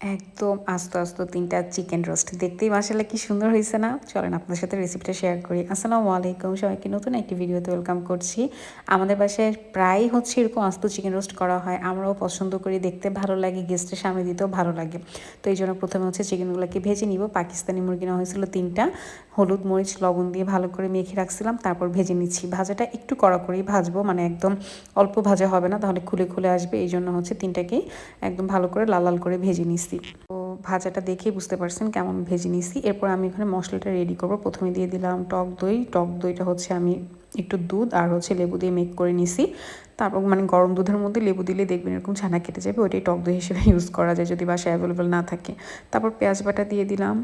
একদম আস্ত আস্ত ৩টা চিকেন রোস্ট। দেখতেই মাশাআল্লাহ কি সুন্দর হইছে না? চলেন আপনাদের সাথে রেসিপিটা শেয়ার করি। আসসালামু আলাইকুম। সবাইকে নতুন একটি ভিডিওতে ওয়েলকাম করছি। আমাদের বাসায় প্রায়ই হচ্ছে এরকম আস্ত চিকেন রোস্ট করা হয়। আমরাও পছন্দ করি, দেখতে ভালো লাগে, গেস্টের সামনে দিতেও ভালো লাগে। তো এইজন্য ১ম এ হচ্ছে চিকেনগুলোকে ভেজে নিব। পাকিস্তানি মুরগি নেওয়া হয়েছিল ৩টা। হলুদ, মরিচ, লবণ দিয়ে ভালো করে মেখে রাখছিলাম। তারপর ভেজে নিচ্ছি। ভাজাটা একটু কড়া করেই ভাজবো, মানে একদম অল্প ভাজা হবে না, তাহলে খুলে খুলে আসবে। এইজন্য হচ্ছে ৩টাকেই একদম ভালো করে লাল লাল করে ভেজে নিচ্ছি। তো ভাজাটা দেখেই বুঝতে পারছেন কেমন ভেজে নিছি। এরপর আমি এখানে মশলাটা রেডি করব। প্রথমে দিয়ে দিলাম টক দই। টক দইটা হচ্ছে আমি একটু দুধ আর হচ্ছে লেবু দিয়ে মেক করে নিছি। তারপর মানে গরম দুধের মধ্যে লেবু দিলে দেখবেন এরকম ছানা কেটে যাবে, ওইটাই টক দই হিসেবে ইউজ করা যায় যদি বাসায় অ্যাভেলেবেল না থাকে। তারপর পেঁয়াজ বাটা দিয়ে দিলাম,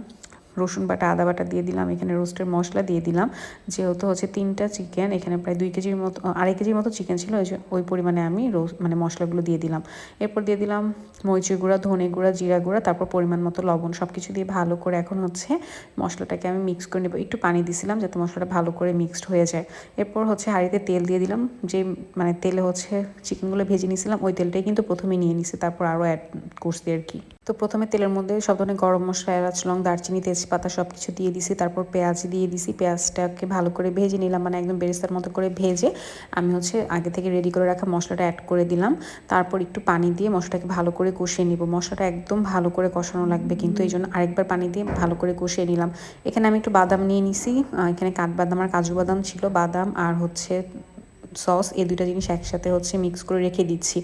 রসুন বাটা, আদা বাটা দিয়ে দিলাম, এখানে রোস্টের মশলা দিয়ে দিলাম। যেহেতু হচ্ছে 3টা চিকেন, এখানে প্রায় 2 কেজির মতো, 2.5 কেজির মতো চিকেন ছিল, ওই পরিমাণে আমি মানে মশলাগুলো দিয়ে দিলাম। এরপর দিয়ে দিলাম মরিচের গুঁড়া, ধনে গুঁড়া, জিরা গুঁড়া, তারপর পরিমাণ মতো লবণ। সব কিছু দিয়ে ভালো করে এখন হচ্ছে মশলাটাকে আমি মিক্স করে নেব। একটু পানি দিছিলাম যাতে মশলাটা ভালো করে মিক্সড হয়ে যায়। এরপর হচ্ছে হাঁড়িতে তেল দিয়ে দিলাম, যে মানে তেলে হচ্ছে চিকেনগুলো ভেজে নিয়েছিলাম ওই তেলটাই কিন্তু প্রথমে নিয়ে নিছি, তারপর আরও অ্যাড করছি আর কি। তো প্রথমে তেলের মধ্যে সব ধরনের গরম মশলা, এলাচ, লং, দারচিনি, তেজপাতা সব কিছু দিয়ে দিছি। তারপর পেঁয়াজ দিয়ে দিছি। পেঁয়াজটাকে ভালো করে ভেজে নিলাম, মানে একদম বেরেস্তার মতো করে ভেজে আমি হচ্ছে আগে থেকে রেডি করে রাখা মশলাটা অ্যাড করে দিলাম। তারপর একটু পানি দিয়ে মশলাটাকে ভালো করে কষিয়ে নিব। মশলাটা একদম ভালো করে কষানো লাগবে, কিন্তু এই জন্য আরেকবার পানি দিয়ে ভালো করে কষিয়ে নিলাম। এখানে আমি একটু বাদাম নিয়ে নিছি। এখানে কাঠবাদাম আর কাজু বাদাম ছিল। বাদাম আর হচ্ছে সস, এই দুইটা জিনিস একসাথে হচ্ছে মিক্স করে রেখে দিচ্ছি।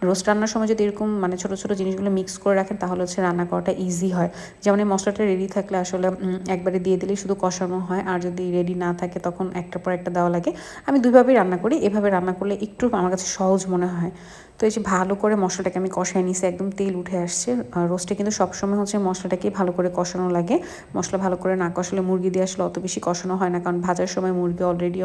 রোস্ট রান্নার সময় যদি এরকম মানে ছোটো ছোটো জিনিসগুলো মিক্স করে রাখেন তাহলে হচ্ছে রান্না করাটা ইজি হয়। যেমন এই মশলাটা রেডি থাকলে আসলে একবারে দিয়ে দিলেই শুধু কষানো হয়, আর যদি রেডি না থাকে তখন একটার পর একটা দেওয়া লাগে। আমি দুইভাবেই রান্না করি, এভাবে রান্না করলে একটু আমার কাছে সহজ মনে হয়। তো এই যে ভালো করে মশলাটাকে আমি কষাই নিছি, একদম তেল উঠে আসছে। রোস্টে কিন্তু সবসময় হচ্ছে মশলাটাকেই ভালো করে কষানো লাগে। মশলা ভালো করে না কষালে মুরগি দিয়ে আসলে অত বেশি কষানো হয় না, কারণ ভাজার সময় মুরগি অলরেডি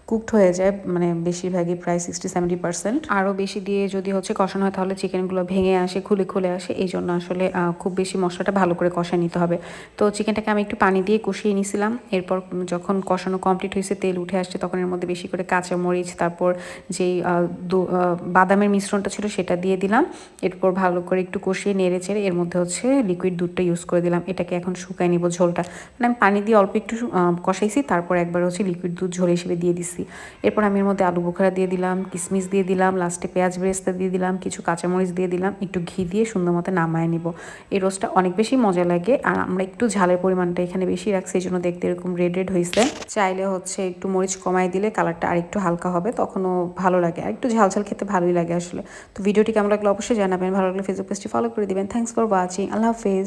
কুকড হয়ে যায়, মানে বেশিরভাগই প্রায় 60-70%। আরও বেশি দিয়ে যদি হচ্ছে কষানো হয় তাহলে চিকেনগুলো ভেঙে আসে, খুলে খুলে আসে। এই জন্য আসলে খুব বেশি মশলাটা ভালো করে কষায় নিতে হবে। তো চিকেনটাকে আমি একটু পানি দিয়ে কষিয়ে নিয়েছিলাম। এরপর যখন কষানো কমপ্লিট হয়েছে, তেল উঠে আসছে, তখন এর মধ্যে বেশি করে কাঁচামরিচ, তারপর যেই বাদামের মিশ্রণটা ছিল সেটা দিয়ে দিলাম। এরপর ভালো করে একটু কষিয়ে নেড়ে চেড়ে এর মধ্যে হচ্ছে লিকুইড দুধটা ইউজ করে দিলাম। এটাকে এখন শুকায় নিব ঝোলটা, মানে আমি পানি দিয়ে অল্প একটু কষাইছি, তারপর একবার হচ্ছে লিকুইড দুধ ঝোল হিসেবে দিয়ে দিচ্ছি। এরপর আমি এর মধ্যে আলু বোখরা দিয়ে দিলাম, কিশমিশ দিয়ে দিলাম, লাস্টে পেঁয়াজ বেরেস্তা দিয়ে দিলাম, কিছু কাঁচামরিচ দিয়ে দিলাম, একটু ঘি দিয়ে সুন্দর মতো নামায় নিব। এই রোস্টটা অনেক বেশি মজা লাগে, আর আমরা একটু ঝালের পরিমাণটা এখানে বেশি রাখছি, এই জন্য দেখতে এরকম রেড রেড হয়েছে। চাইলে হচ্ছে একটু মরিচ কমায় দিলে কালারটা আর একটু হালকা হবে, তখনও ভালো লাগে। আর একটু ঝাল ঝাল খেতে ভালোই লাগে আসলে। তো ভিডিওটি কেমন লাগলো অবশ্যই জানাবেন। ভালো লাগলে ফেসবুক পেজটি ফলো করে দিবেন। Thanks for watching. আল্লাহ হাফেজ।